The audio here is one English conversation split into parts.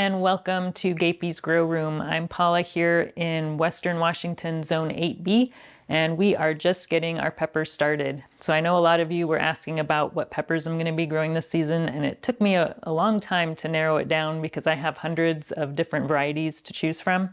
and welcome to Gapeys Grow Room. I'm Paula here in Western Washington, Zone 8B, and we are just getting our peppers started. So I know a lot of you were asking about what peppers I'm going to be growing this season, and it took me a long time to narrow it down because I have hundreds of different varieties to choose from.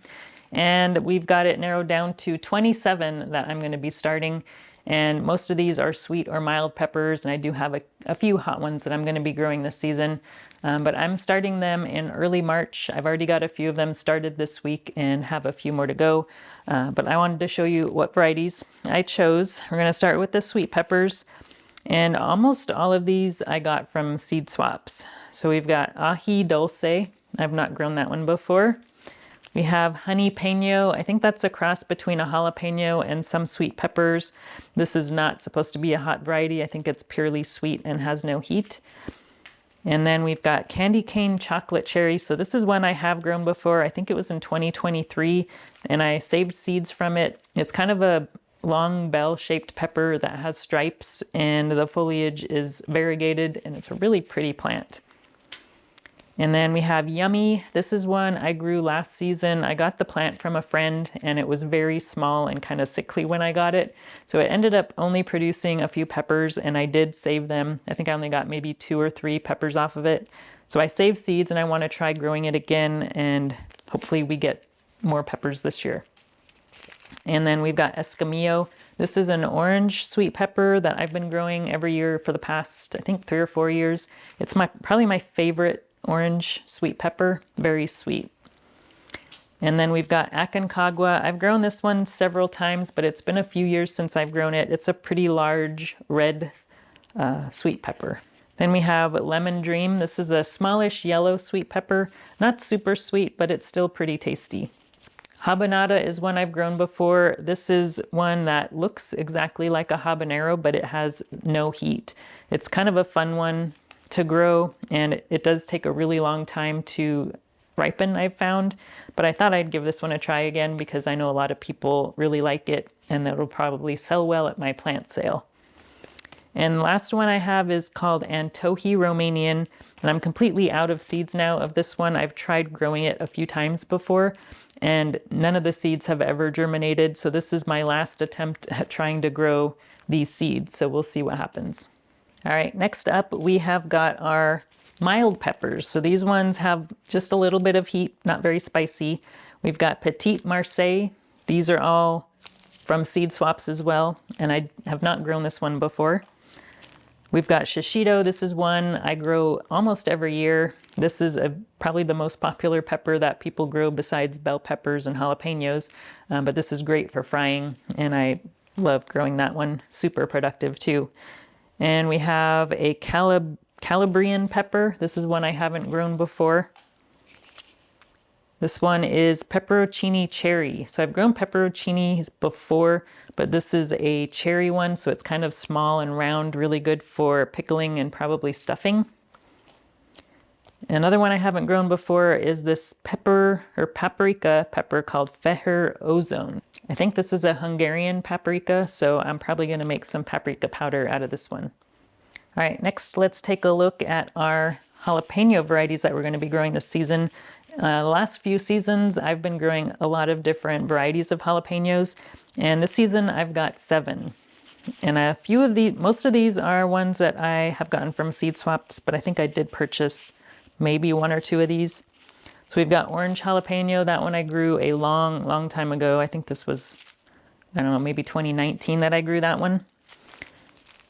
And we've got it narrowed down to 27 that I'm going to be starting. And most of these are sweet or mild peppers, and I do have a few hot ones that I'm going to be growing this season. But I'm starting them in early March. I've already got a few of them started this week and have a few more to go. But I wanted to show you what varieties I chose. We're going to start with the sweet peppers. And almost all of these I got from seed swaps. So we've got ají dulce. I've not grown that one before. We have honey peño. I think that's a cross between a jalapeno and some sweet peppers. This is not supposed to be a hot variety. I think it's purely sweet and has no heat. And then we've got candy cane chocolate cherry. So this is one I have grown before. I think it was in 2023, and I saved seeds from it. It's kind of a long bell-shaped pepper that has stripes, and the foliage is variegated, and it's a really pretty plant. And then we have Yummy. This is one I grew last season. I got the plant from a friend, and it was very small and kind of sickly when I got it. So it ended up only producing a few peppers, and I did save them. I think I only got maybe 2 or 3 peppers off of it. So I saved seeds, and I want to try growing it again, and hopefully we get more peppers this year. And then we've got Escamillo. This is an orange sweet pepper that I've been growing every year for the past, I think, 3 or 4 years. It's probably my favorite orange sweet pepper, very sweet. And then we've got Aconcagua. I've grown this one several times, but it's been a few years since I've grown it. It's a pretty large red sweet pepper. Then we have Lemon Dream. This is a smallish yellow sweet pepper, not super sweet, but it's still pretty tasty. Habanada is one I've grown before. This is one that looks exactly like a habanero, but it has no heat. It's kind of a fun one to grow, and it does take a really long time to ripen, I've found, but I thought I'd give this one a try again because I know a lot of people really like it, and that'll probably sell well at my plant sale. And the last one I have is called Antohi Romanian, and I'm completely out of seeds now of this one. I've tried growing it a few times before, and none of the seeds have ever germinated, so this is my last attempt at trying to grow these seeds, so we'll see what happens. All right, next up we have got our mild peppers. So these ones have just a little bit of heat, not very spicy. We've got Petite Marseille. These are all from seed swaps as well, and I have not grown this one before. We've got Shishito. This is one I grow almost every year. This is probably the most popular pepper that people grow besides bell peppers and jalapenos, but this is great for frying, and I love growing that one. Super productive too. And we have a Calabrian pepper. This is one I haven't grown before. This one is pepperoncini cherry. So I've grown pepperoncinis before, but this is a cherry one, so it's kind of small and round, really good for pickling and probably stuffing. Another one I haven't grown before is this paprika pepper called Fehér Ozone. I think this is a Hungarian paprika, so I'm probably going to make some paprika powder out of this one. All right, next let's take a look at our jalapeno varieties that we're going to be growing this season. The last few seasons I've been growing a lot of different varieties of jalapenos, and this season I've got 7. And most of these are ones that I have gotten from seed swaps, but I think I did purchase maybe 1 or 2 of these. So we've got orange jalapeno. That one I grew a long time ago. I think this was, I don't know, maybe 2019 that I grew that one.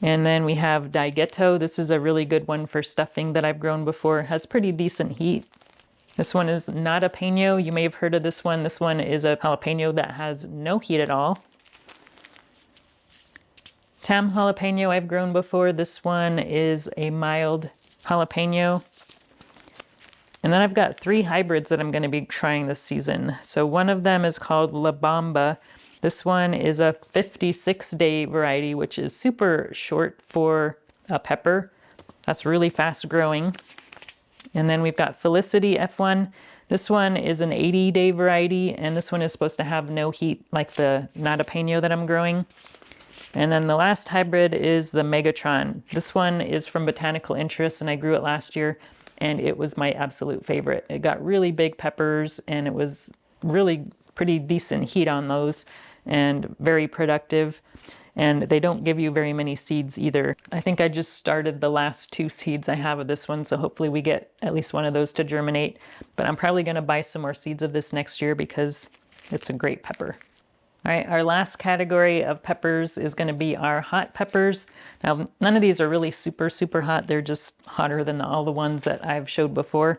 And then we have Daigueto. This is a really good one for stuffing that I've grown before. It has pretty decent heat. This one is not a peño. You may have heard of this one. This one is a jalapeno that has no heat at all. Tam jalapeno I've grown before. This one is a mild jalapeno. And then I've got 3 hybrids that I'm going to be trying this season. So one of them is called La Bamba. This one is a 56-day variety, which is super short for a pepper. That's really fast growing. And then we've got Felicity F1. This one is an 80-day variety, and this one is supposed to have no heat like the Nada Peño that I'm growing. And then the last hybrid is the Megatron. This one is from Botanical Interest, and I grew it last year. and it was my absolute favorite. It got really big peppers, and it was really pretty decent heat on those and very productive. And they don't give you very many seeds either. I think I just started the last 2 seeds I have of this one, so hopefully we get at least one of those to germinate. But I'm probably going to buy some more seeds of this next year because it's a great pepper. All right, our last category of peppers is going to be our hot peppers. Now, none of these are really super, super hot. They're just hotter than all the ones that I've showed before.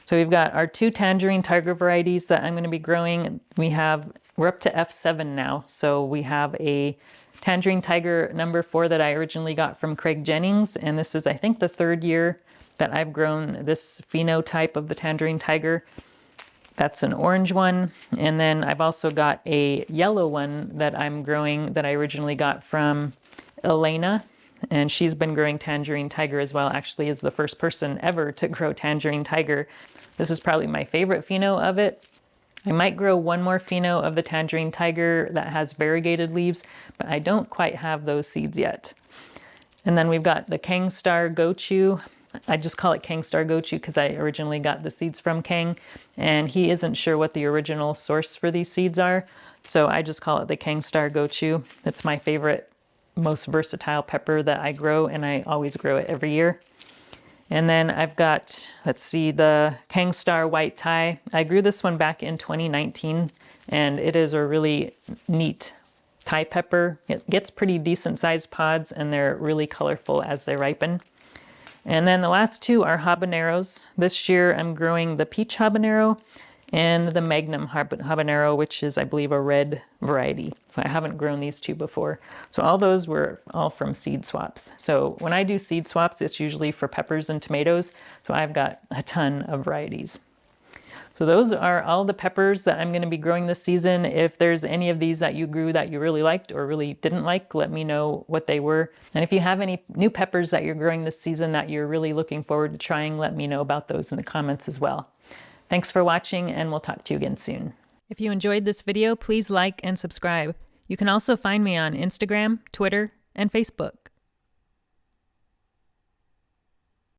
So we've got our 2 tangerine tiger varieties that I'm going to be growing. We're up to F7 now. So we have a Tangerine Tiger number 4 that I originally got from Craig Jennings, and this is, I think, the 3rd year that I've grown this phenotype of the Tangerine Tiger. That's an orange one, and then I've also got a yellow one that I'm growing that I originally got from Elena, and she's been growing Tangerine Tiger as well. Actually, is the first person ever to grow Tangerine Tiger. This is probably my favorite pheno of it. I might grow one more pheno of the Tangerine Tiger that has variegated leaves, but I don't quite have those seeds yet. And then we've got the Kangstar Gochu. I just call it Kangstar Gochu because I originally got the seeds from Kang, and he isn't sure what the original source for these seeds are, so I just call it the Kangstar Gochu. It's my favorite, most versatile pepper that I grow, and I always grow it every year. And then I've got, let's see, the Kangstar White Thai. I grew this one back in 2019, and it is a really neat Thai pepper. It gets pretty decent sized pods, and they're really colorful as they ripen. And then the last 2 are habaneros. This year I'm growing the peach habanero and the Magnum habanero, which is, I believe, a red variety. So I haven't grown these 2 before. So all those were all from seed swaps. So when I do seed swaps, it's usually for peppers and tomatoes. So I've got a ton of varieties. So those are all the peppers that I'm going to be growing this season. If there's any of these that you grew that you really liked or really didn't like, let me know what they were. And if you have any new peppers that you're growing this season that you're really looking forward to trying, let me know about those in the comments as well. Thanks for watching, and we'll talk to you again soon. If you enjoyed this video, please like and subscribe. You can also find me on Instagram, Twitter, and Facebook.